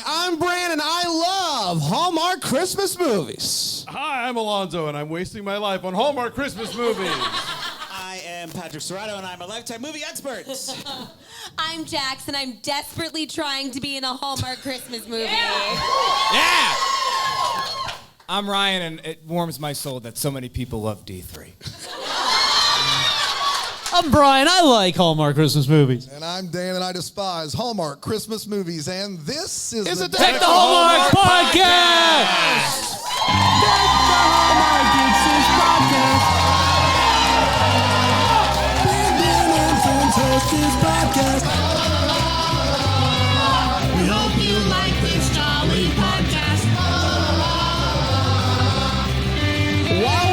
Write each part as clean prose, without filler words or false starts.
I'm Brandon. I love Hallmark Christmas movies. Hi, I'm Alonso, and I'm wasting my life on Hallmark Christmas movies. I am Patrick Serrano, and I'm a lifetime movie expert. I'm Jax, and I'm desperately trying to be in a Hallmark Christmas movie. Yeah! I'm Ryan, and it warms my soul that so many people love D3. I'm Brian. I like Hallmark Christmas movies. And I'm Dan, and I despise Hallmark Christmas movies. And this is the Deck the Hallmark Podcast! Deck the Hallmark Christmas Podcast. Brandon and friends host this podcast. We hope you like this jolly podcast. Wow.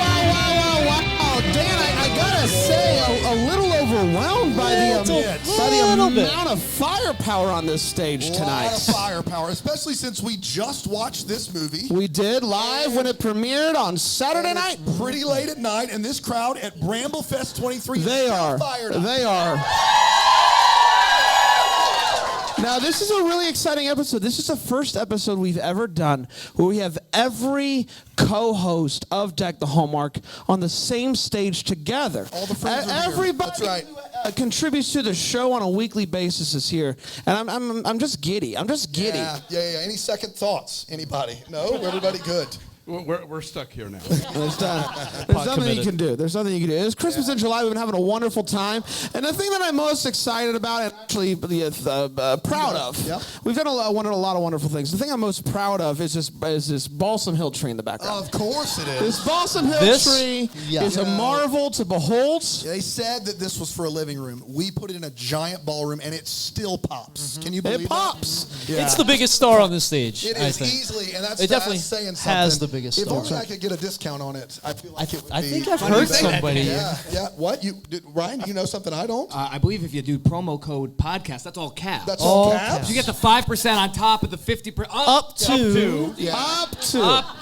Dan, I gotta say, a little overwhelmed by the amount of firepower on this stage tonight. A lot of firepower, especially since we just watched this movie. We did live when it premiered on Saturday night. Pretty late at night, and this crowd at Bramble Fest 23 They is are. fired up. They are. Now, this is a really exciting episode. This is the first episode we've ever done where we have every co-host of Deck the Hallmark on the same stage together. All the friends are here. Everybody That's right. who contributes to the show on a weekly basis is here, and I'm just giddy. I'm just giddy. Yeah. Any second thoughts? Anybody? No? Everybody good? We're stuck here now. There's nothing you can do. There's nothing you can do. It's Christmas in July. We've been having a wonderful time. And the thing that I'm most excited about and actually proud of, we've done a lot of wonderful things. The thing I'm most proud of is this balsam hill tree in the background. Of course it is. This balsam hill tree is a marvel to behold. They said that this was for a living room. We put it in a giant ballroom, and it still pops. Can you believe It pops. Yeah. It's the biggest star on this stage, It I is think. easily, and that's definitely saying something. has the biggest If star. only I could get a discount on it, I feel like it would be. I think I've heard somebody. Yeah. What? Ryan, you know something I don't? I believe if you do promo code podcast, that's all caps. That's all caps? You get the 5% on top of the 50%. Up to.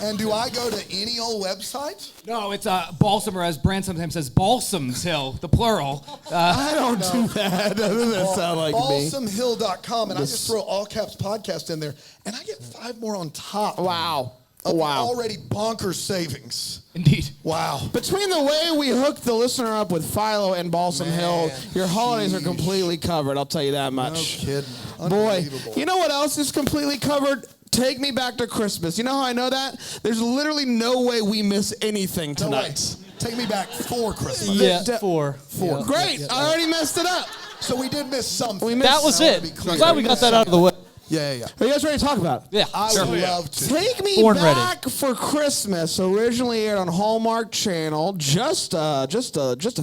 And do I go to any old website? No, it's balsam, or as Brand sometimes says, Balsams Hill, the plural. I don't do that. That doesn't sound like me. Balsamhill.com, and I just throw all caps podcast in there, and I get 5 more on top. Wow. Of Wow. already bonkers savings. Indeed. Wow. Between the way we hooked the listener up with Philo and Balsam Hill, your holidays are completely covered. I'll tell you that much. No kidding. Boy, you know what else is completely covered? Take Me Back to Christmas. You know how I know that? There's literally no way we miss anything tonight. Take me back for Christmas. Yeah, 4. Yeah. Great. I already messed it up. So we did miss something. That was it. Glad we got that out of the way. Yeah. Are you guys ready to talk about it? Yeah. I would love to. Take Me Born Back for Christmas originally aired on Hallmark Channel just a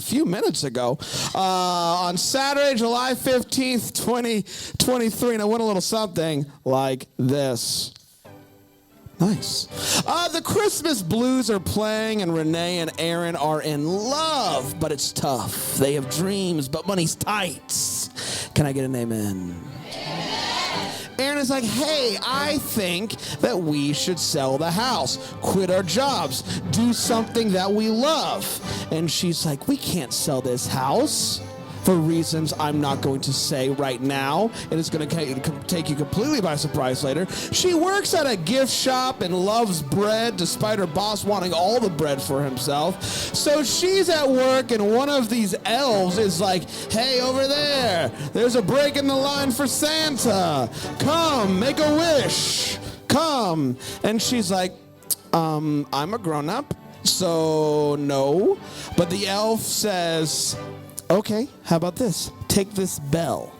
few minutes ago on Saturday, July 15th, 2023, and it went a little something like this. Nice. The Christmas blues are playing, and Renee and Aaron are in love, but it's tough. They have dreams, but money's tight. Can I get an amen? Aaron is like, hey, I think that we should sell the house, quit our jobs, do something that we love. And she's like, we can't sell this house for reasons I'm not going to say right now, and it's going to take you completely by surprise later. She works at a gift shop and loves bread, despite her boss wanting all the bread for himself. So she's at work, and one of these elves is like, hey, over there's a break in the line for Santa. Come, make a wish. Come. And she's like, I'm a grown-up, so no. But the elf says, okay, how about this? Take this bell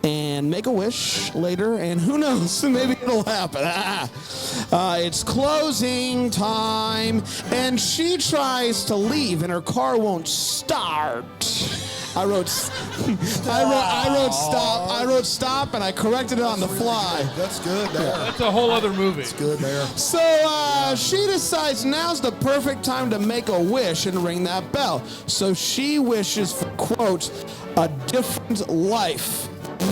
and make a wish later, and who knows, maybe it'll happen. It's closing time, and she tries to leave, and her car won't start. I wrote stop, and I corrected it on the fly. That's good there. That's a whole other movie. That's good there. So she decides now's the perfect time to make a wish and ring that bell. So she wishes for, quote, a different life.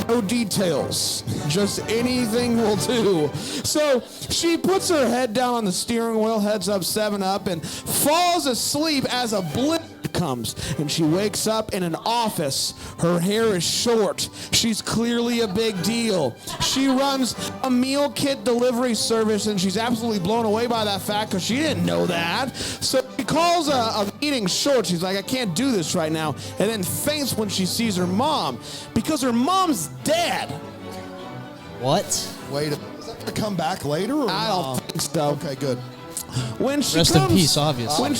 No details, just anything will do. So she puts her head down on the steering wheel, heads up 7 Up, and falls asleep as a blip comes, and she wakes up in an office. Her hair is short. She's clearly a big deal. She runs a meal kit delivery service, and she's absolutely blown away by that fact because she didn't know that. So she calls a meeting short. She's like, I can't do this right now, and then faints when she sees her mom because her mom's dead. What? Wait, is that going to come back later? Or I don't think so. Okay, good. When she Rest comes, in peace, obviously. when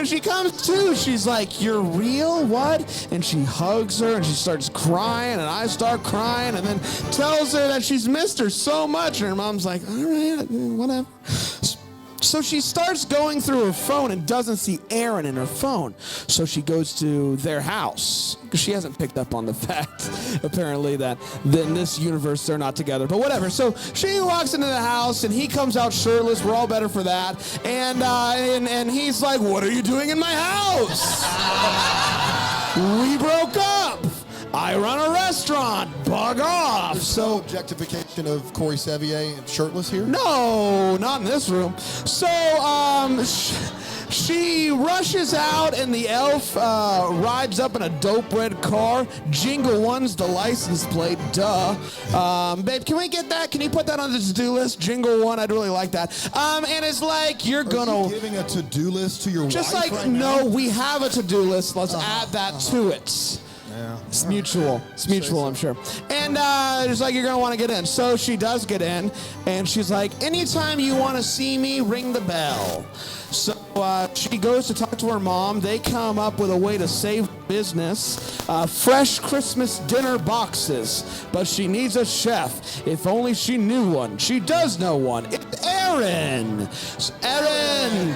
she comes to, she's like, "You're real? What?" And she hugs her and she starts crying, and I start crying, and then tells her that she's missed her so much, and her mom's like, "All right, whatever." So she starts going through her phone and doesn't see Aaron in her phone. So she goes to their house because she hasn't picked up on the fact, apparently, that in this universe they're not together. But whatever. So she walks into the house and he comes out shirtless. We're all better for that. And he's like, "What are you doing in my house?" "We broke up. I run a restaurant. Bug off." There's no objectification of Corey Sevier and shirtless here? No, not in this room. So, she rushes out, and the elf rides up in a dope red car. Jingle One's the license plate, duh. Babe, can we get that? Can you put that on the to-do list? Jingle One, I'd really like that. And it's like, you're gonna... Are you giving a to-do list to your just wife like, right no, now? we have a to-do list. Let's add that to it. Yeah. It's mutual. It's mutual, I'm sure. And it's like, you're going to want to get in. So she does get in, and she's like, "Anytime you want to see me, ring the bell." So she goes to talk to her mom. They come up with a way to save business. Fresh Christmas dinner boxes. But she needs a chef. If only she knew one. She does know one. It's Aaron. Aaron.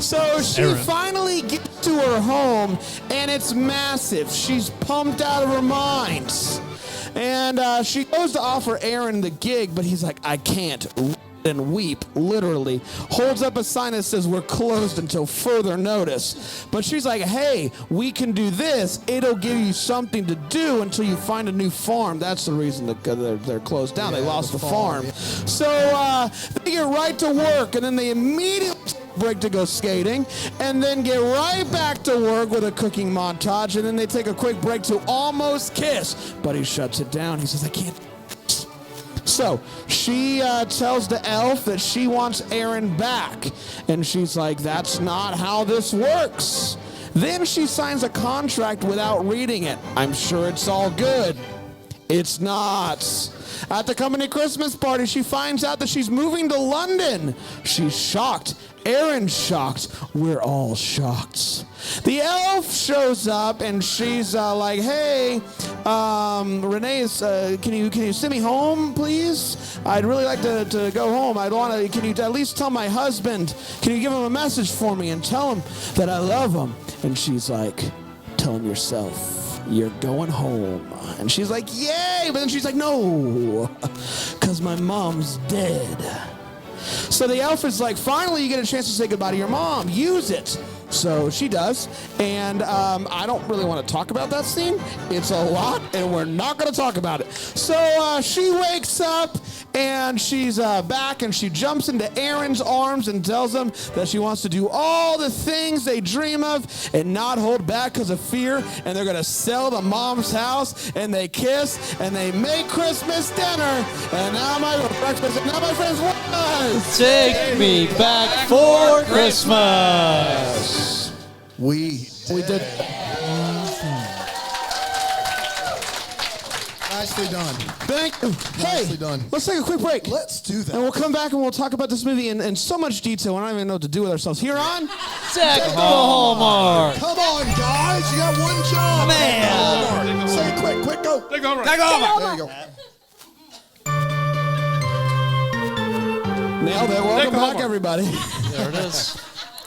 So she finally gets to her home, and it's massive. She's pumped out of her mind. And she goes to offer Aaron the gig, but he's like, "I can't." And weep, literally. Holds up a sign that says, "We're closed until further notice." But she's like, "Hey, we can do this. It'll give you something to do until you find a new farm." That's the reason that they're closed down. They lost the farm. Yeah. So they get right to work, and then they immediately break to go skating, and then get right back to work with a cooking montage, and then they take a quick break to almost kiss. But he shuts it down. He says, "I can't." So she tells the elf that she wants Aaron back. And she's like, "That's not how this works." Then she signs a contract without reading it. I'm sure it's all good. It's not. At the company Christmas party, she finds out that she's moving to London. She's shocked. Aaron's shocked. We're all shocked. The elf shows up, and she's like, "Hey, Renee, can you send me home, please? I'd really like to go home. Can you at least tell my husband? Can you give him a message for me and tell him that I love him?" And she's like, "Tell him yourself. You're going home." And she's like, "Yay!" But then she's like, "No, because my mom's dead." So the elf is like, "Finally, you get a chance to say goodbye to your mom. Use it." So she does, and I don't really want to talk about that scene. It's a lot, and we're not going to talk about it. So she wakes up, and she's back, and she jumps into Aaron's arms and tells him that she wants to do all the things they dream of and not hold back because of fear, and they're going to sell the mom's house, and they kiss, and they make Christmas dinner, and now my breakfast, and now my friends, what? Take me back for Christmas. We did. Nicely done. Thank you. Hey, Nicely done. let's take a quick break. Let's do that. And we'll come back and we'll talk about this movie in so much detail. I don't even know what to do with ourselves. Here on Hallmark. Come on, guys. You got one job. Man. Say it quick, go. Take over. There you go. Nailed it. Welcome back, Hallmark. everybody. There it is.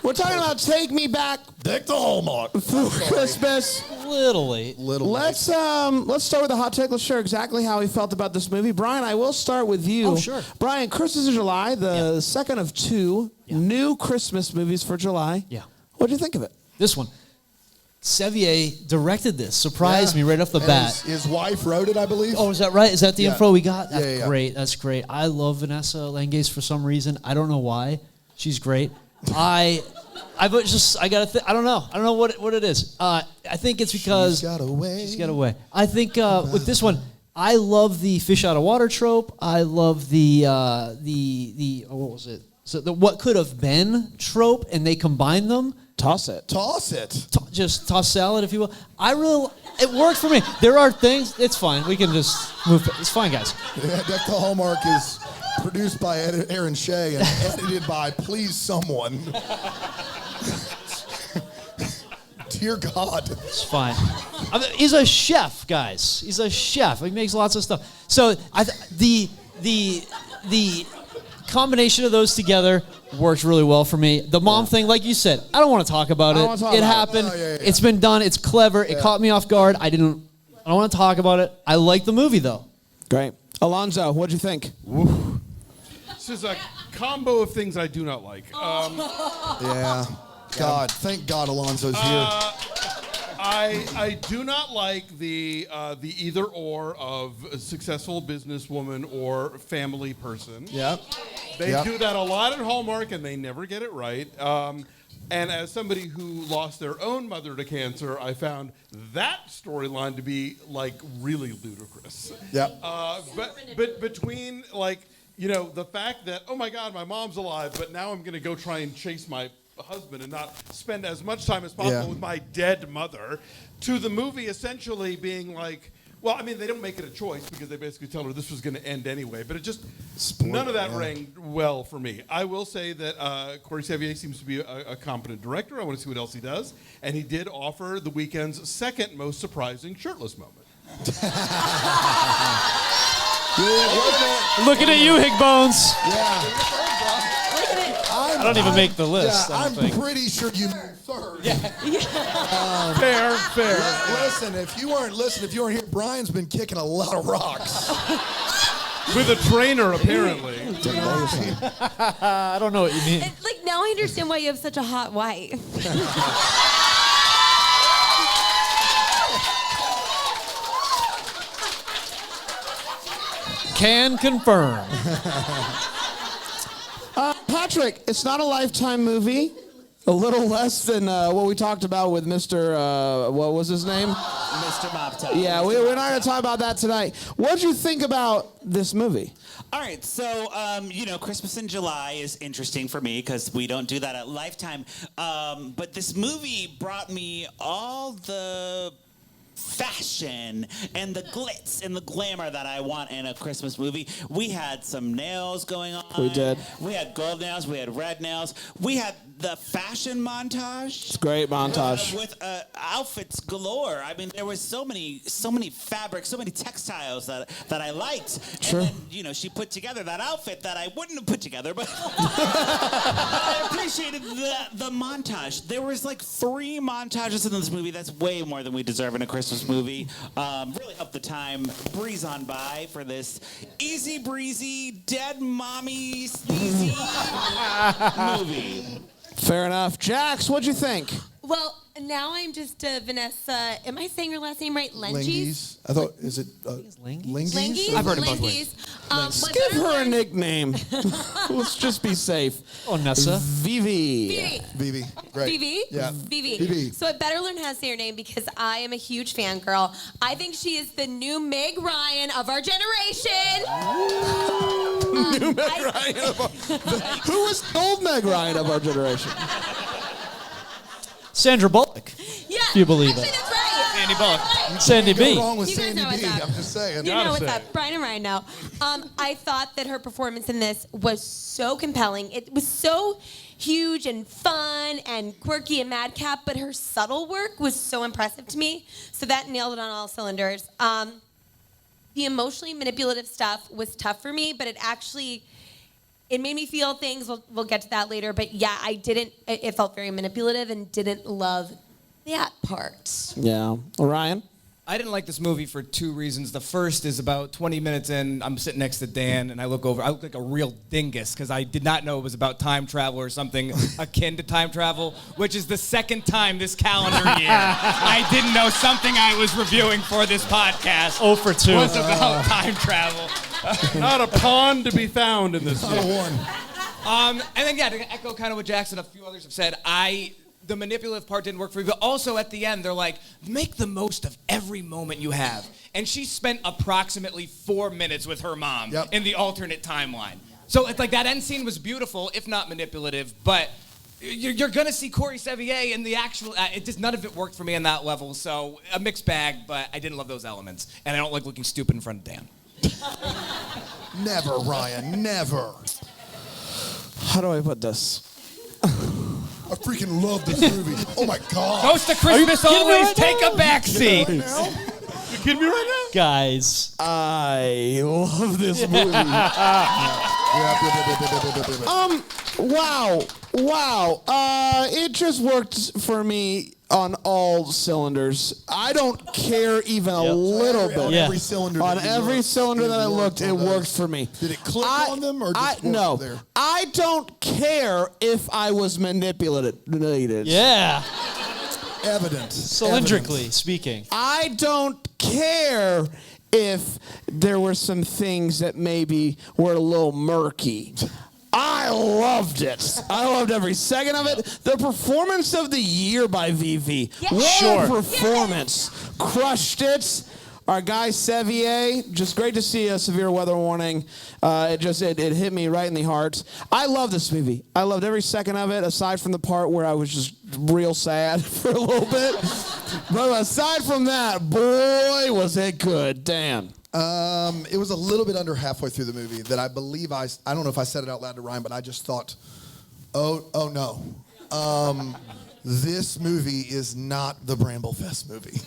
We're talking about Take Me Back Deck the Hallmark. for Christmas. Little late. Let's start with the hot take. Let's share exactly how we felt about this movie. Brian, I will start with you. Oh, sure. Brian, Christmas in July, the second of two new Christmas movies for July. Yeah. What did you think of it? This one. Sevier directed this. Surprised me right off the bat. His wife wrote it, I believe. Oh, is that right? Is that the Yeah. info we got? That's Yeah. great. That's great. I love Vanessa Langase for some reason. I don't know why. She's great. I I don't know what it is. I think it's because She's got away. She's got away. I think with this one, I love the fish out of water trope. I love the what was it? So the what could have been trope, and they combine them. Toss it. Toss it. Just toss salad, if you will. It worked for me. There are things. It's fine. We can just move. It's fine, guys. Yeah, Deck the Hallmark is produced by Aaron Shea and edited by Please Someone. Dear God. It's fine. He's a chef, guys. He's a chef. He makes lots of stuff. So the combination of those together worked really well for me. The mom thing, like you said, I don't want to talk about it. It happened. Oh, yeah. It's been done. It's clever. It caught me off guard. I don't want to talk about it. I like the movie though. Great. Alonso, what'd you think? This is a combo of things I do not like. Yeah. God. Thank God Alonso's here. I do not like the either or of a successful businesswoman or family person. Yep. They do that a lot at Hallmark, and they never get it right. And as somebody who lost their own mother to cancer, I found that storyline to be like really ludicrous. Yep. But between the fact that, oh my God, my mom's alive, but now I'm going to go try and chase my husband and not spend as much time as possible with my dead mother, to the movie essentially being like, well, I mean, they don't make it a choice because they basically tell her this was going to end anyway, but it just, none of that rang well for me. I will say that Corey Sevier seems to be a competent director. I want to see what else he does. And he did offer the weekend's second most surprising shirtless moment. Looking at you, Higbones. Yeah. I don't even make the list. Yeah, I I'm don't think. pretty sure you moved third. Fair. Listen, if you weren't here, Brian's been kicking a lot of rocks. With a trainer, apparently. I don't know what you mean. Now I understand why you have such a hot wife. Can confirm. Patrick, it's not a Lifetime movie. A little less than what we talked about with Mr. What was his name? Mr. Mop Top. Yeah, we're not going to talk about that tonight. What'd you think about this movie? All right, so, Christmas in July is interesting for me because we don't do that at Lifetime. But this movie brought me all the fashion and the glitz and the glamour that I want in a Christmas movie. We had some nails going on. We did. We had gold nails. We had red nails. We had the fashion montage. It's a great montage. With outfits galore. I mean, there was so many fabrics, so many textiles that I liked. Sure. And then, she put together that outfit that I wouldn't have put together, but I appreciated the montage. There was 3 montages in this movie. That's way more than we deserve in a Christmas movie. Really helped the time breeze on by for this easy breezy, dead mommy sleazy movie. Fair enough. Jax, what'd you think? Well, now I'm just Vanessa. Am I saying your last name right? Lengies? I thought, is it Lengies? Lengies? I've heard it both ways. My Give her a butterfly- nickname. Let's just be safe. Oh, Nessa. Vivi. Vivi. Great. Vivi? Yeah. Vivi. Vivi. So I better learn how to say her name because I am a huge fangirl. I think she is the new Meg Ryan of our generation. New Meg Ryan who was the old Meg Ryan of our generation? Sandra Bullock. Yeah. If you believe actually, it. that's right. Sandy Bullock. Right. Sandy Go B. wrong with You guys Sandy know what's B. up. I'm just saying. You know what's say up. it. Brian and Ryan know. I thought that her performance in this was so compelling. It was so huge and fun and quirky and madcap, but her subtle work was so impressive to me. So that nailed it on all cylinders. The emotionally manipulative stuff was tough for me, but it made me feel things. We'll get to that later. But yeah, it felt very manipulative and didn't love that part. Yeah. Ryan? I didn't like this movie for 2 reasons. The first is about 20 minutes in, I'm sitting next to Dan, and I look like a real dingus, because I did not know it was about time travel or something akin to time travel, which is the second time this calendar year I didn't know something I was reviewing for this podcast 0 for 2. was about time travel. Not a pawn to be found in this Not a movie. one. And then, to echo kind of what Jackson and a few others have said, the manipulative part didn't work for me, but also at the end, they're like, make the most of every moment you have. And she spent approximately 4 minutes with her mom in the alternate timeline. So it's like that end scene was beautiful, if not manipulative, but you're going to see Corey Sevier in the actual, none of it worked for me on that level, so a mixed bag, but I didn't love those elements. And I don't like looking stupid in front of Dan. Never, Ryan, never. How do I put this? I freaking love this movie. Oh my God. Ghost of Christmas always take a backseat. You kidding me right now? Guys. I love this movie. Wow. It just worked for me on all cylinders. I don't care even a little bit. On every cylinder. On every cylinder that I looked, it worked for me. Did it click on them or just no? there? I don't care if I was manipulated. Yeah. Evidence. Cylindrically speaking. I don't care if there were some things that maybe were a little murky. I loved it. I loved every second of it. The performance of the year by Vivi. Yes. What a performance. Crushed it. Our guy Sevier, just great to see a severe weather warning. It hit me right in the heart. I love this movie. I loved every second of it, aside from the part where I was just real sad for a little bit. But aside from that, boy, was it good. Dan. It was a little bit under halfway through the movie that I believe I don't know if I said it out loud to Ryan, but I just thought, oh no. This movie is not the Bramble Fest movie.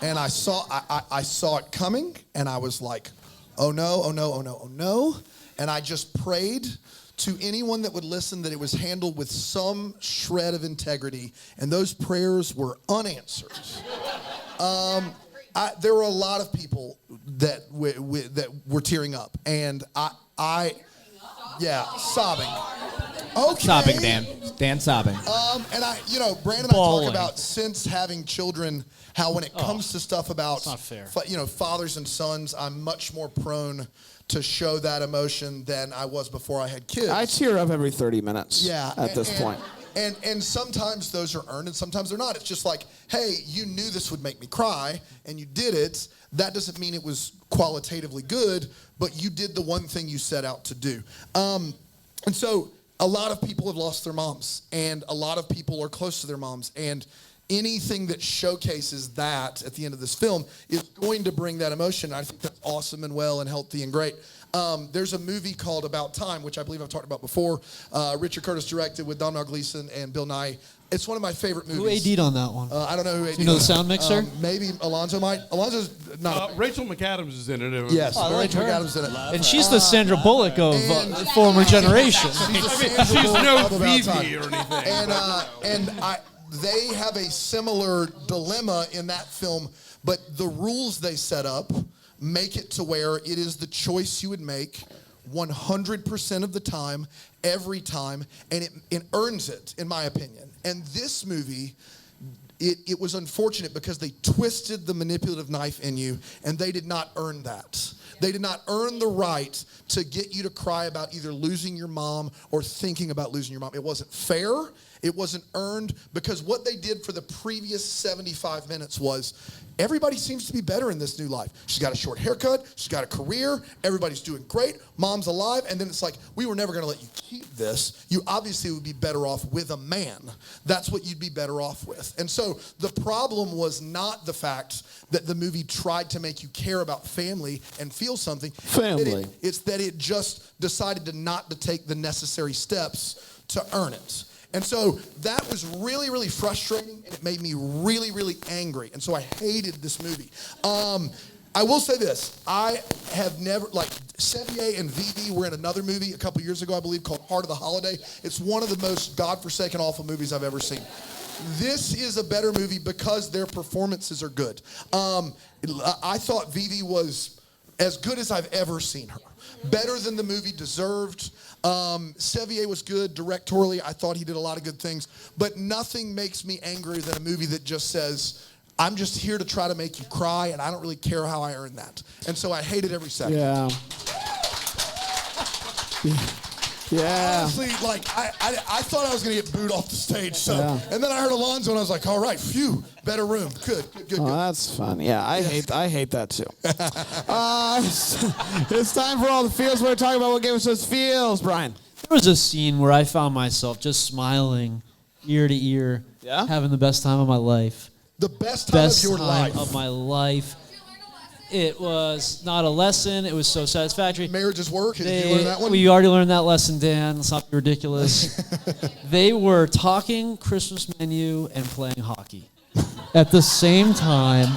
And I saw it coming, and I was like, oh no. And I just prayed to anyone that would listen that it was handled with some shred of integrity, and those prayers were unanswered. There were a lot of people that were tearing up, and sobbing. Okay. Sobbing, Dan. Dan sobbing. And Brandon and I talk about since having children, how when it comes to stuff about, not fair. Fathers and sons, I'm much more prone to show that emotion than I was before I had kids. I tear up every 30 minutes. Yeah, at this point. And sometimes those are earned and sometimes they're not. It's just like, hey, you knew this would make me cry and you did it. That doesn't mean it was qualitatively good, but you did the one thing you set out to do. And so a lot of people have lost their moms, and a lot of people are close to their moms, and anything that showcases that at the end of this film is going to bring that emotion. I think that's awesome and well and healthy and great. There's a movie called About Time, which I believe I've talked about before. Richard Curtis directed with Domhnall Gleeson and Bill Nye. It's one of my favorite movies. Who AD'd on that one? I don't know who AD'd. You know on the sound mixer? Maybe Alonso might. Alonso's not. Rachel McAdams is in it. Yes, I like Rachel her. McAdams in it. And she's the Sandra Bullock of and- former generation. She's no Vivi or anything. And they have a similar dilemma in that film, but the rules they set up make it to where it is the choice you would make 100% of the time, every time, and it earns it, in my opinion. And this movie, it was unfortunate because they twisted the manipulative knife in you, and they did not earn that. They did not earn the right to get you to cry about either losing your mom or thinking about losing your mom. It wasn't fair. It wasn't earned, because what they did for the previous 75 minutes was everybody seems to be better in this new life. She's got a short haircut. She's got a career. Everybody's doing great. Mom's alive. And then it's like, we were never going to let you keep this. You obviously would be better off with a man. That's what you'd be better off with. And so the problem was not the fact that the movie tried to make you care about family and feel something. Family. It's that it just decided not to take the necessary steps to earn it. And so that was really, really frustrating, and it made me really, really angry. And so I hated this movie. I will say this. I have never, Sevier and Vivi were in another movie a couple years ago, I believe, called Heart of the Holiday. It's one of the most godforsaken, awful movies I've ever seen. This is a better movie because their performances are good. I thought Vivi was as good as I've ever seen her. Better than the movie deserved. Sevier was good directorially. I thought he did a lot of good things. But nothing makes me angrier than a movie that just says, I'm just here to try to make you cry, and I don't really care how I earn that. And so I hate it every second. Yeah. Yeah. Honestly, like I thought I was gonna get booed off the stage. So, Yeah. and then I heard Alonso, and I was like, all right, phew, better room, good. Oh, that's fun. Yeah, I hate that too. It's time for all the feels. We're talking about what gave us those feels, Brian. There was a scene where I found myself just smiling ear to ear, having the best time of my life. The best time of your life. Of my life. It was not a lesson. It was so satisfactory. Marriage's work. Did you learn that one? We already learned that lesson, Dan. Let's not be ridiculous. They were talking Christmas menu and playing hockey at the same time,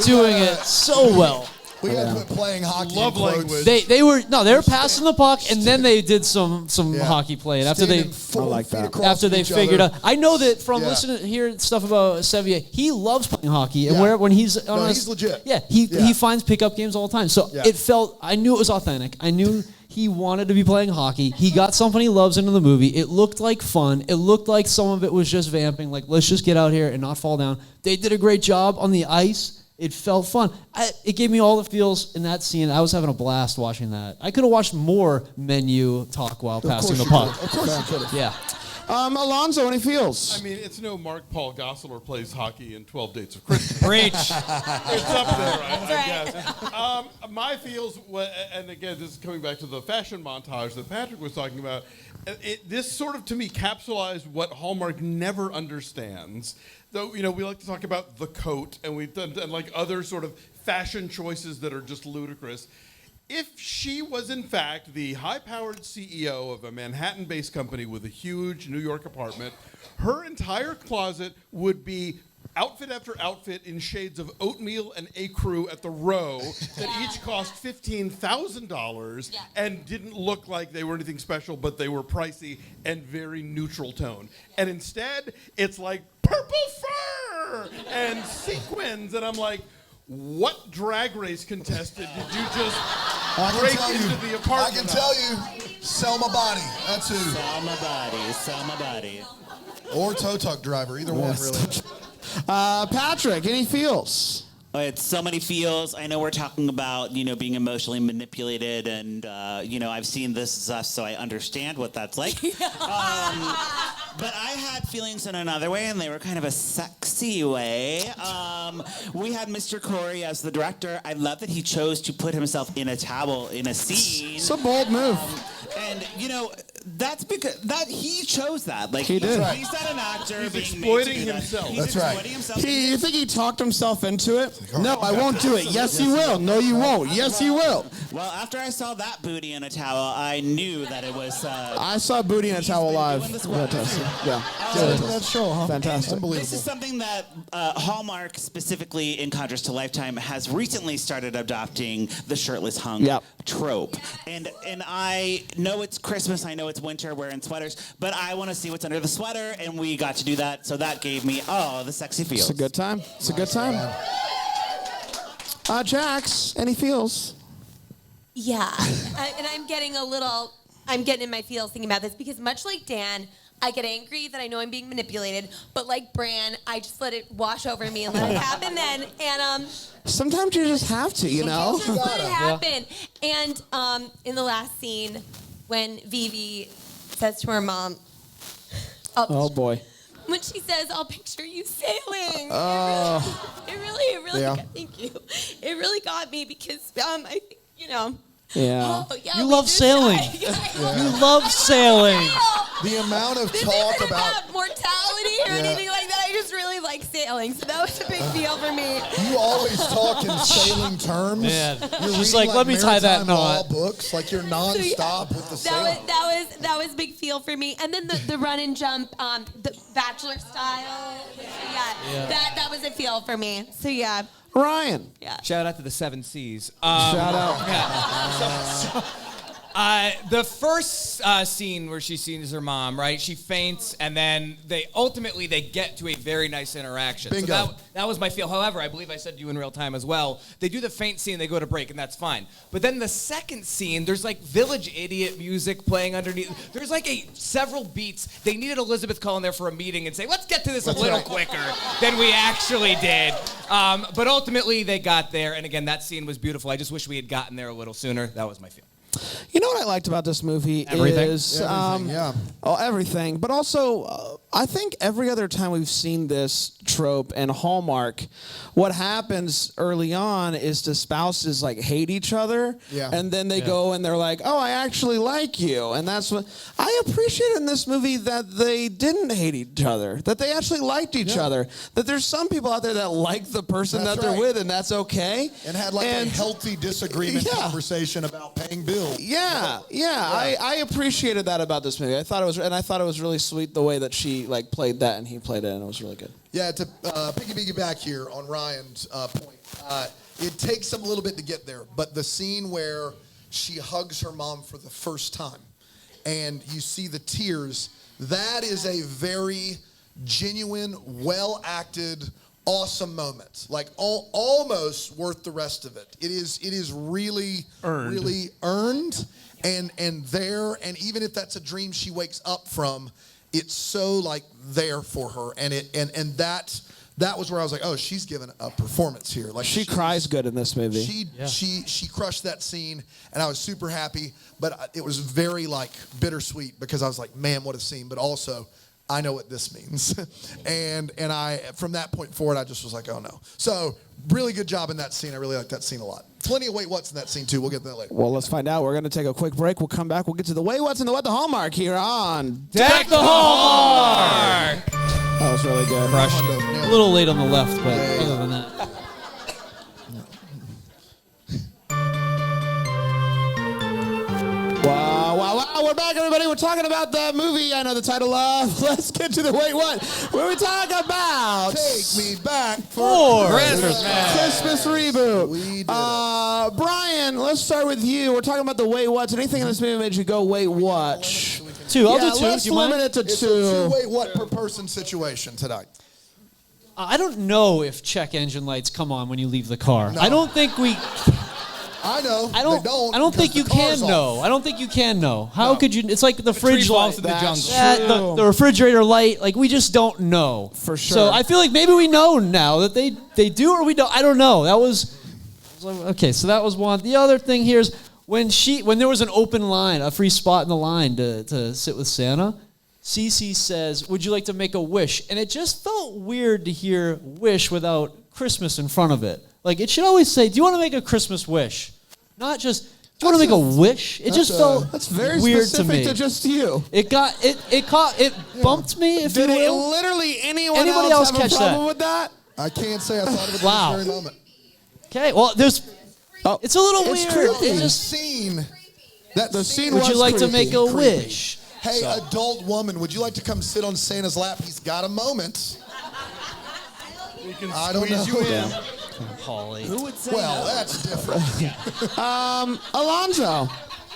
doing it so well. We had to put playing hockey. Love in quotes. language. They were passing the puck and then they did some hockey playing after they after they figured out. I know that from listening hearing stuff about Sevier, he loves playing hockey and when he's on he's legit. Yeah, he finds pickup games all the time. So it felt I knew it was authentic. I knew he wanted to be playing hockey. He got something he loves into the movie. It looked like fun. It looked like some of it was just vamping, like let's just get out here and not fall down. They did a great job on the ice. It felt fun. It gave me all the feels in that scene. I was having a blast watching that. I could have watched more menu talk while passing the puck. Of course you could have. Yeah. Alonso, any feels? I mean, it's no Mark Paul Gosselaar plays hockey in 12 Dates of Christmas. Preach. It's up there, I guess. My feels, and again, this is coming back to the fashion montage that Patrick was talking about. This sort of, to me, capsulized what Hallmark never understands. Though, we like to talk about the coat, and we've done like other sort of fashion choices that are just ludicrous. If she was, in fact, the high-powered CEO of a Manhattan-based company with a huge New York apartment, her entire closet would be outfit after outfit in shades of oatmeal and ecru at the row that each cost $15,000 and didn't look like they were anything special, but they were pricey and very neutral tone. And instead, it's like purple fur and sequins, and I'm like, what drag race contestant did you just break into the apartment? I can tell you, sell my body. That's who. Sell my body. Or tow truck driver, either one, really. Patrick, any feels? It's so many feels. I know we're talking about, being emotionally manipulated, and, I've seen this stuff, so I understand what that's like. But I had feelings in another way, and they were kind of a sexy way. We had Mr. Corey as the director. I love that he chose to put himself in a towel in a scene. It's a bold move. And, that's because he chose that. Like, he did. He's not an actor. He's being exploiting made to do that. himself. He's That's right. exploiting himself. You think he talked himself into it? No, I won't do it. Yes, you will. No, you won't. Yes, you will. Well, after I saw that booty in a towel, I knew that it was... I saw Booty in a Towel live. Fantastic. Yeah. That show, huh? Fantastic. Unbelievable. This is something that Hallmark, specifically in contrast to Lifetime, has recently started adopting the shirtless hunk trope. And I know it's Christmas, I know it's winter, we're in sweaters, but I want to see what's under the sweater, and we got to do that, so that gave me, the sexy feels. It's a good time. It's a good time. Jax, any feels? Yeah, and I'm getting in my feels thinking about this because much like Dan, I get angry that I know I'm being manipulated, but like Bran, I just let it wash over me and let it happen then. And sometimes you just have to, just let it happen. And in the last scene, when Vivi says to her mom, oh boy. When she says, "I'll picture you sailing," it really, thank you. It really got me because I think Yeah. Oh, yeah, You love sailing. You love sailing. The amount of This talk isn't about mortality or anything like that. I just really like sailing, so that was a big deal for me. you always talk in sailing terms. Man. You're She's reading, like, let me tie that maritime law knot. books, like you're nonstop with the sailing. That was a big feel for me. And then the run and jump, the bachelor style. That was a feel for me. So yeah. Ryan. Yeah. Shout out to the 7 C's. Shout out. The first scene where she sees her mom, right? She faints, and then they get to a very nice interaction. Bingo. So that was my feel. However, I believe I said to you in real time as well. They do the faint scene, they go to break, and that's fine. But then the second scene, there's like Village Idiot music playing underneath. There's like several beats. They needed Elizabeth Cullen there for a meeting and say, let's get to this a little quicker than we actually did. But ultimately, they got there, and again, that scene was beautiful. I just wish we had gotten there a little sooner. That was my feel. You know what I liked about this movie Everything. is Yeah. everything, but also I think every other time we've seen this trope in Hallmark, what happens early on is the spouses like hate each other, Yeah. and then they go and they're like, "Oh, I actually like you," and that's what I appreciate in this movie, that they didn't hate each other, that they actually liked each other, that there's some people out there that like the person That's that they're right. with, and that's okay, And had like a healthy disagreement conversation about paying bills. Yeah. I appreciated that about this movie. I thought it was really sweet the way that she like played that and he played it, and it was really good. Yeah, to piggyback here on Ryan's point, it takes them a little bit to get there, but the scene where she hugs her mom for the first time and you see the tears, that is a very genuine, well-acted, awesome moment. Like almost worth the rest of it. It is really earned and there, and even if that's a dream she wakes up from, it's so like there for her, and that was where I was like, oh, she's given a performance here. Like She cries good in this movie. She crushed that scene, and I was super happy. But it was very like bittersweet because I was like, man, what a scene. But also, I know what this means, and I from that point forward, I just was like, oh no. So really good job in that scene. I really like that scene a lot. Plenty of wait what's in that scene too. We'll get to that later. Well, let's find out. We're going to take a quick break. We'll come back. We'll get to the Wait What's and the What the Hallmark here on Deck the Hallmark! That was really good. Crushed it. A little late on the left, but other than that. Wow, we're back, everybody. We're talking about the movie I know the title of. Let's get to the Wait What, where we talk about Take me back for Christmas reboot. We did it. Brian, let's start with you. We're talking about the Wait What's. Anything in this movie made you go Wait What? Two. I'll do two. Let's Do you mind? limit it to It's two. a two wait what per person situation tonight. I don't know if check engine lights come on when you leave the car. No. I don't think we. I know. I don't. They don't. I don't because think you the car's can know. off. I don't think you can know. How No. could you? It's like the fridge falls light. in the jungle. That, the refrigerator light. Like we just don't know. For sure. So I feel like maybe we know now that they do or we don't. I don't know. That was okay. So that was one. The other thing here is when there was an open line, a free spot in the line to sit with Santa. Cece says, "Would you like to make a wish?" And it just felt weird to hear "wish" without Christmas in front of it. Like it should always say, "Do you want to make a Christmas wish?" Not just, "Do you want to make a wish?" It just felt That's very weird specific to me. just you. It bumped me. If Did you it will. anybody Anybody else have a catch problem that? with that? I can't say I thought of it Wow. at this very moment. Okay. Well, it's a little It's weird. creepy. It The just, scene. That The scene scene would was you like to creepy. make a creepy. wish? Hey, adult woman, would you like to come sit on Santa's lap? He's got a moment. We can I don't squeeze know. you in. Holly. Well, that's different. Alonso.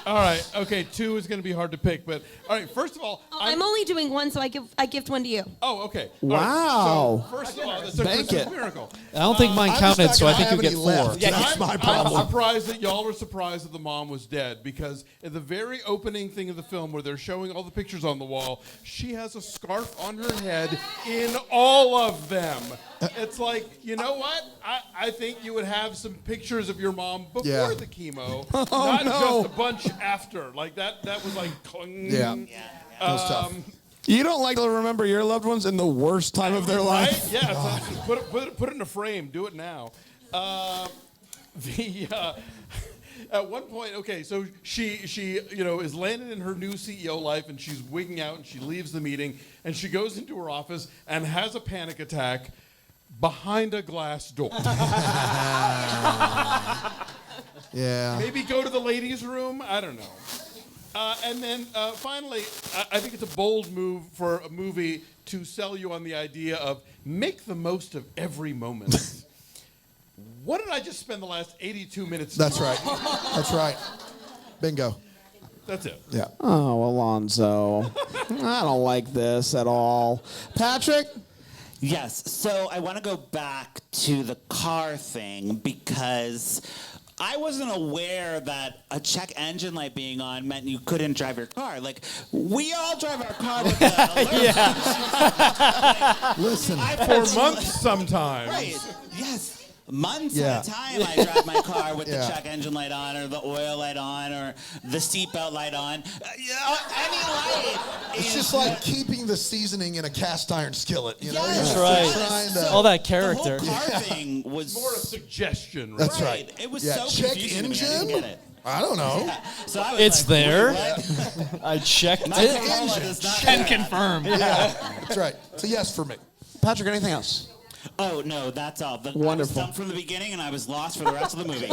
All right. Okay. Two is going to be hard to pick, but all right. First of all, I'm only doing one, so I gift one to you. Oh, okay. Wow. All right, so first of all, that's a Bank Christmas it. miracle. I don't think mine I'm counted, just so not I think you gonna get have 4. any left. That's my problem. I'm surprised that y'all were surprised that the mom was dead because in the very opening thing of the film where they're showing all the pictures on the wall, she has a scarf on her head in all of them. It's like, you know what? I think you would have some pictures of your mom before Yeah. the chemo, not just a bunch after. Like that was like, Yeah. That was tough. You don't like to remember your loved ones in the worst time of their right? life. Yeah, so put it in a frame. Do it now. At one point, okay, so she is landed in her new CEO life, and she's wigging out, and she leaves the meeting, and she goes into her office and has a panic attack behind a glass door. Yeah. Maybe go to the ladies' room. I don't know. And then finally, I think it's a bold move for a movie to sell you on the idea of make the most of every moment. What did I just spend the last 82 minutes That's doing? right. That's right. Bingo. That's it. Yeah. Oh, Alonso. I don't like this at all. Patrick? Yes, so I want to go back to the car thing because I wasn't aware that a check engine light being on meant you couldn't drive your car. Like, we all drive our car with the alert. Listen. For months sometimes. Right, yes. months Yeah. at a time. I drive my car with the check engine light on, or the oil light on, or the seatbelt light on. Any light. It's just like keeping the seasoning in a cast iron skillet. You know, Yes. You're That's just right. trying to- All that The character. whole car thing was More a suggestion. That's right. right. It was Yeah, so check confusing to me. I didn't engine? get it. I don't know. So I was It's like, there. wait, what? I checked My it. Pappolla does not Can have- confirm. That's right. It's a yes for me. Patrick, anything else? Oh no, that's all. I was Wonderful. stumped from the beginning, and I was lost for the rest of the movie.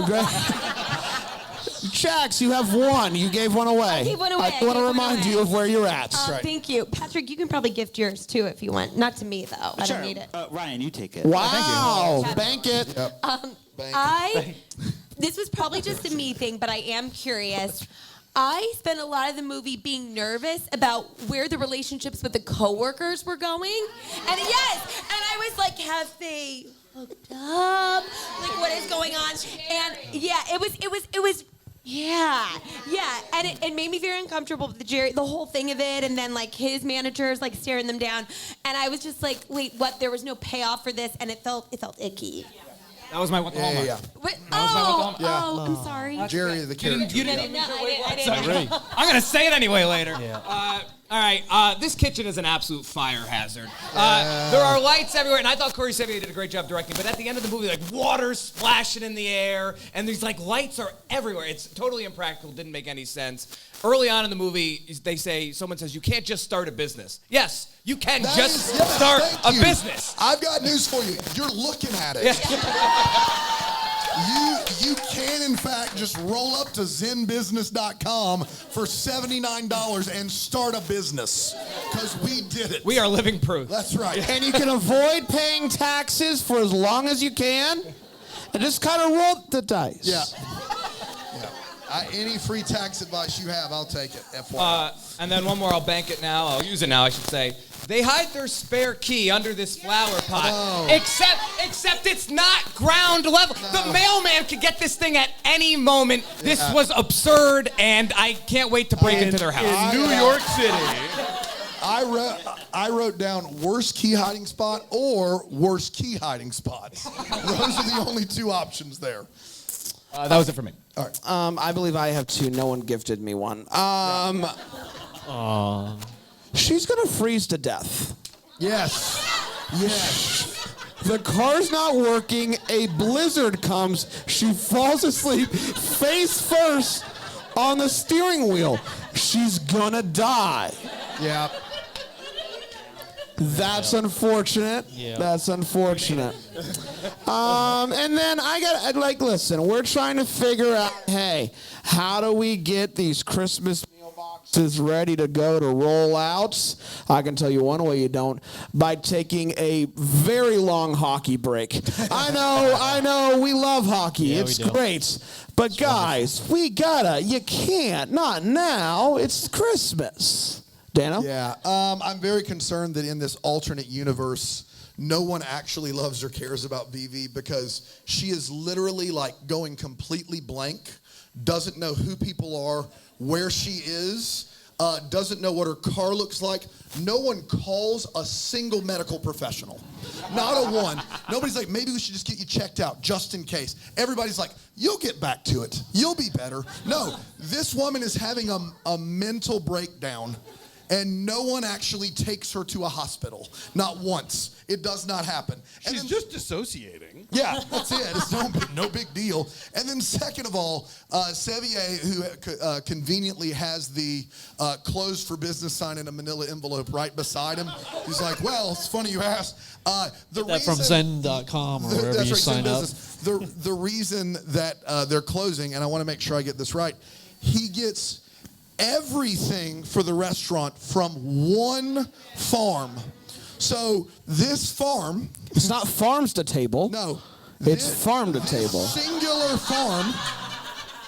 Jax, you have one. You gave one away. I gave one away. I want to remind you of where you're at. right. Thank you. Patrick, you can probably gift yours too if you want. Not to me, though. I Sure. don't need it. Ryan, you take it. Wow. Bank it. This was probably just a me thing, but I am curious. I spent a lot of the movie being nervous about where the relationships with the coworkers were going. And yes, and I was like, have they hooked up? Like, what is going on? And yeah, it was yeah. And it made me very uncomfortable with the whole thing of it, and then like his managers like staring them down. And I was just like, wait, what? There was no payoff for this, and it felt icky. That was my one. Yeah. What? Yeah. I'm sorry. Jerry, the character. You didn't. I didn't. I'm gonna say it anyway later. All right. This kitchen is an absolute fire hazard. There are lights everywhere, and I thought Corey Sevier did a great job directing. But at the end of the movie, like water splashing in the air, and these like lights are everywhere. It's totally impractical. Didn't make any sense. Early on in the movie, someone says you can't just start a business. Yes, you can start thank a you. business. I've got news for you. You're looking at it. You can, in fact, just roll up to zenbusiness.com for $79 and start a business. Because we did it. We are living proof. That's right. And you can avoid paying taxes for as long as you can. And just kind of roll the dice. Yeah. Any free tax advice you have, I'll take it. FYI. And then one more, I'll bank it now. I'll use it now, I should say. They hide their spare key under this flower pot. Oh. Except it's not ground level. No. The mailman could get this thing at any moment. This was absurd, and I can't wait to break into their house. In New York City. I wrote down worst key hiding spot or worst key hiding spots. Those are the only two options there. That was it for me. All right. I believe I have two. No one gifted me one. She's going to freeze to death. Yes. The car's not working. A blizzard comes. She falls asleep face first on the steering wheel. She's going to die. Yeah. That's unfortunate. Yeah. That's unfortunate. And then listen, we're trying to figure out, hey, how do we get these Christmas meal boxes ready to go to rollouts? I can tell you one way you don't, by taking a very long hockey break. I know, we love hockey. Yeah, it's we do. great. But guys, you can't, not now. It's Christmas. Dano? Yeah. I'm very concerned that in this alternate universe, no one actually loves or cares about Vivi because she is literally like going completely blank, doesn't know who people are, where she is, doesn't know what her car looks like. No one calls a single medical professional. Not a one. Nobody's like, maybe we should just get you checked out just in case. Everybody's like, you'll get back to it. You'll be better. No, this woman is having a mental breakdown. And no one actually takes her to a hospital. Not once. It does not happen. And She's then, just dissociating. yeah, that's it. It's no big deal. And then second of all, Sevier, who conveniently has the closed for business sign in a manila envelope right beside him, he's like, well, it's funny you asked. That from Zen.com or wherever that's you right, sign up. The reason that they're closing, and I want to make sure I get this right, he gets everything for the restaurant from one farm. So this farm... It's not farms to table. No. It's farm to table. Singular farm.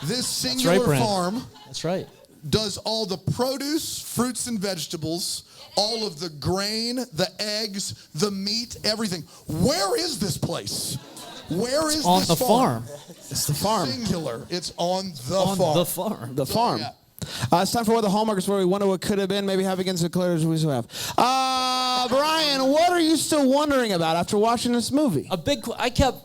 This That's singular right, Brent. farm That's right. does all the produce, fruits and vegetables, all of the grain, the eggs, the meat, everything. Where is this place? Where is On this the farm. It's the farm. Singular. It's on the On farm. the farm. The farm. Yeah. It's time for what the Hallmark is, where we wonder what could have been, maybe have against the colors we have. Brian, what are you still wondering about after watching this movie?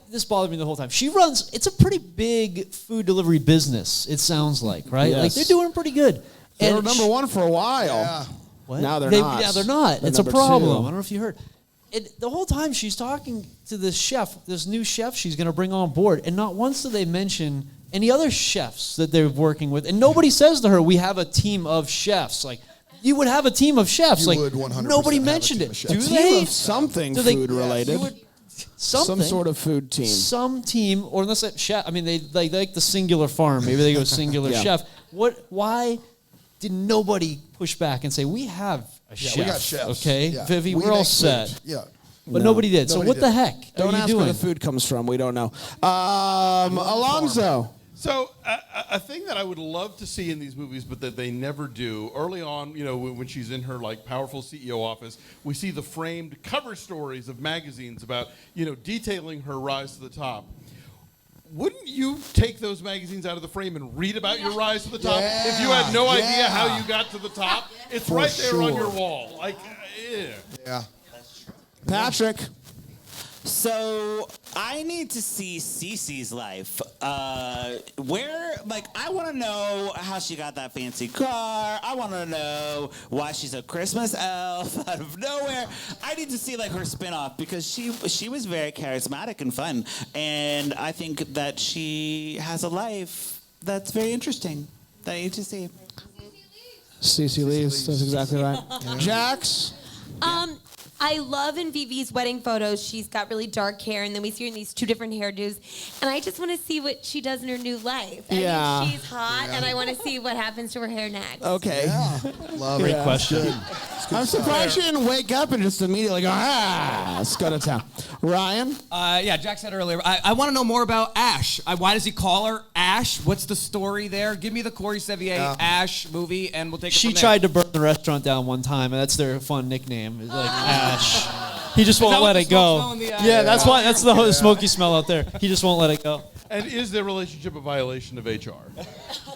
This bothered me the whole time. It's a pretty big food delivery business, it sounds like, right? Yes. Like, they're doing pretty good. They were number one for a while. Yeah. What? Now they're not. Yeah, they're not. They're It's a number problem. two. I don't know if you heard. The whole time she's talking to this chef, this new chef she's going to bring on board, and not once do they mention any other chefs that they're working with. And nobody says to her, we have a team of chefs. Like, you would have a team of chefs. You like, would 100% nobody have a mentioned team it. of chefs. Do A they? team of something Do they- food related. Something. Some sort of food team. Some team, or unless that chef. I mean, they like the singular farm. Maybe they go singular Yeah. chef. Why did nobody push back and say we have a Yeah, chef? we got chefs. Okay, Yeah. Vivi, We we're all make set. food. Yeah. But nobody did. So Nobody what did. the heck Don't are you ask doing? where the food comes from. We don't know. Alonso. So a thing that I would love to see in these movies, but that they never do. Early on, when she's in her like powerful CEO office, we see the framed cover stories of magazines about detailing her rise to the top. Wouldn't you take those magazines out of the frame and read about your rise to the top if you had no idea how you got to the top? It's right there on your wall. Like, Yeah. Patrick. So I need to see Cece's life. I want to know how she got that fancy car. I want to know why she's a Christmas elf out of nowhere. I need to see like her spinoff because she was very charismatic and fun, and I think that she has a life that's very interesting that I need to see. Cece Lee's. That's exactly right. Jax. I love in Vivi's wedding photos, she's got really dark hair, and then we see her in these two different hairdos. And I just want to see what she does in her new life. Yeah. I mean, she's hot, and I want to see what happens to her hair next. Okay. Love Great it. question. Good. I'm surprised she didn't wake up and just immediately go, let's go to town. Ryan? Jack said earlier, I want to know more about Ash. Why does he call her Ash? What's the story there? Give me the Corey Sevier Ash movie, and we'll take it She from there. tried to burn the restaurant down one time, and that's their fun nickname. It's like Ash. He just won't that let what it the go. smoke smell in the eye? Yeah, that's why. That's the smoky smell out there. He just won't let it go. and is their relationship a violation of HR?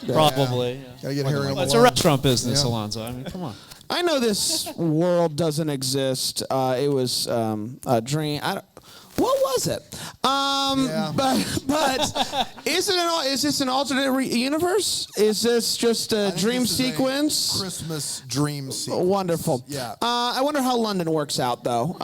Probably. Yeah. Gotta get Harry on the It's a line. restaurant business, Yeah. Alonso. I mean, come on. I know this world doesn't exist. It was a dream. What was it? Yeah. But is this an alternate universe? Is this just a I think dream this is a sequence? Christmas dream sequence. Wonderful. Yeah. I wonder how London works out, though.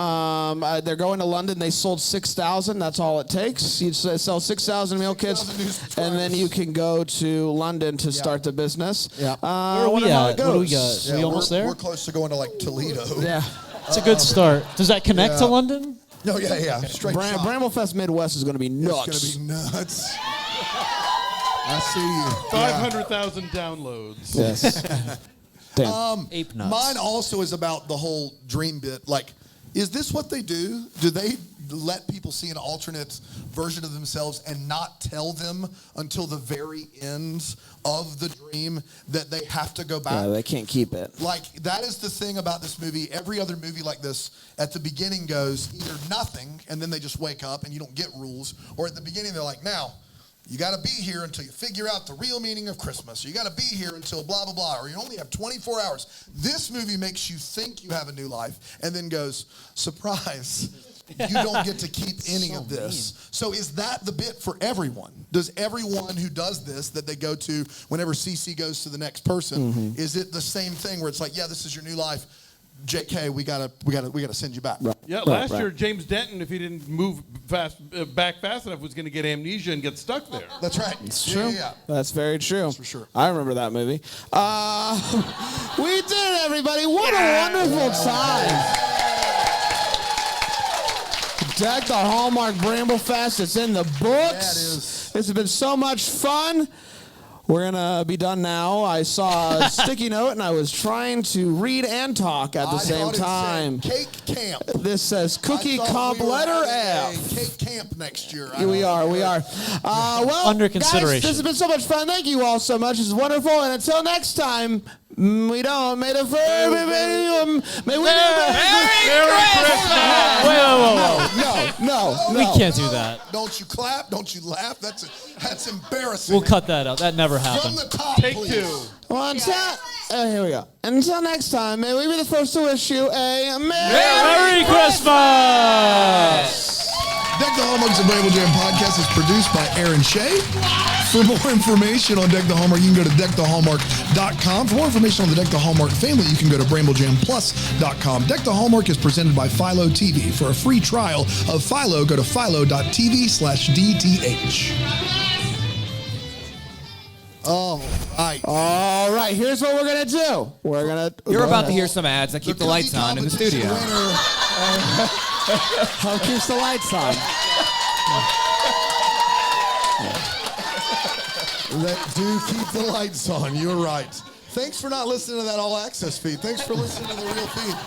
They're going to London. They sold 6,000. That's all it takes. You sell 6,000 meal kits, 6,000 new subscribers. and then you can go to London to start the business. Yeah. Where are we wonder how at? it What do we goes. got? Are we almost we're there? close to going to like Toledo. Yeah. It's a good start. Does that connect to Yeah. London? No, yeah. Straight shot. Bramblefest Midwest is going to be nuts. It's gonna be nuts. I see you. 500,000 downloads. Yes. Damn. Ape nuts. Mine also is about the whole dream bit. Like, is this what they do? Do they let people see an alternate version of themselves and not tell them until the very end of the dream that they have to go back? Yeah, they can't keep it. Like, that is the thing about this movie. Every other movie like this, at the beginning goes either nothing, and then they just wake up and you don't get rules, or at the beginning they're like, now, you got to be here until you figure out the real meaning of Christmas. You got to be here until blah, blah, blah, or you only have 24 hours. This movie makes you think you have a new life and then goes, surprise, you don't get to keep any of this. So is that the bit for everyone? Does everyone who does this that they go to whenever CC goes to the next person, is it the same thing where it's like, yeah, this is your new life? JK, we gotta send you back. Yeah, last year James Denton, if he didn't move back fast enough, was going to get amnesia and get stuck there. That's right. It's true. Yeah. That's very true. That's for sure. I remember that movie. We did it, everybody. What a wonderful time. Deck the Hallmark Bramble Fest. It's in the books. Yeah, it is. This has been so much fun. We're going to be done now. I saw a sticky note, and I was trying to read and talk at the same time. Cake camp. This says cookie I thought comp we were letter having F. a cake camp next year. We are. Well, Under guys, consideration. this has been so much fun. Thank you all so much. This is wonderful. And until next time, we don't. May the may we No. We can't do that. Don't you clap? Don't you laugh? That's embarrassing. We'll cut that out. That never From happened. the top, Take please. two. One time. Here we go. Until next time, may we be the first to wish you a Merry Christmas! Deck the Hallmark's a Bramble Jam podcast is produced by Aaron Shea. For more information on Deck the Hallmark, you can go to deckthehallmark.com. For more information on the Deck the Hallmark family, you can go to bramblejamplus.com. Deck the Hallmark is presented by Philo TV. For a free trial of Philo, go to philo.tv/DTH. All right. Here's what we're gonna do. You're about to hear some ads that keep the lights on in the studio. How keeps the lights on? That do keep the lights on. You're right. Thanks for not listening to that all access feed. Thanks for listening to the real feed.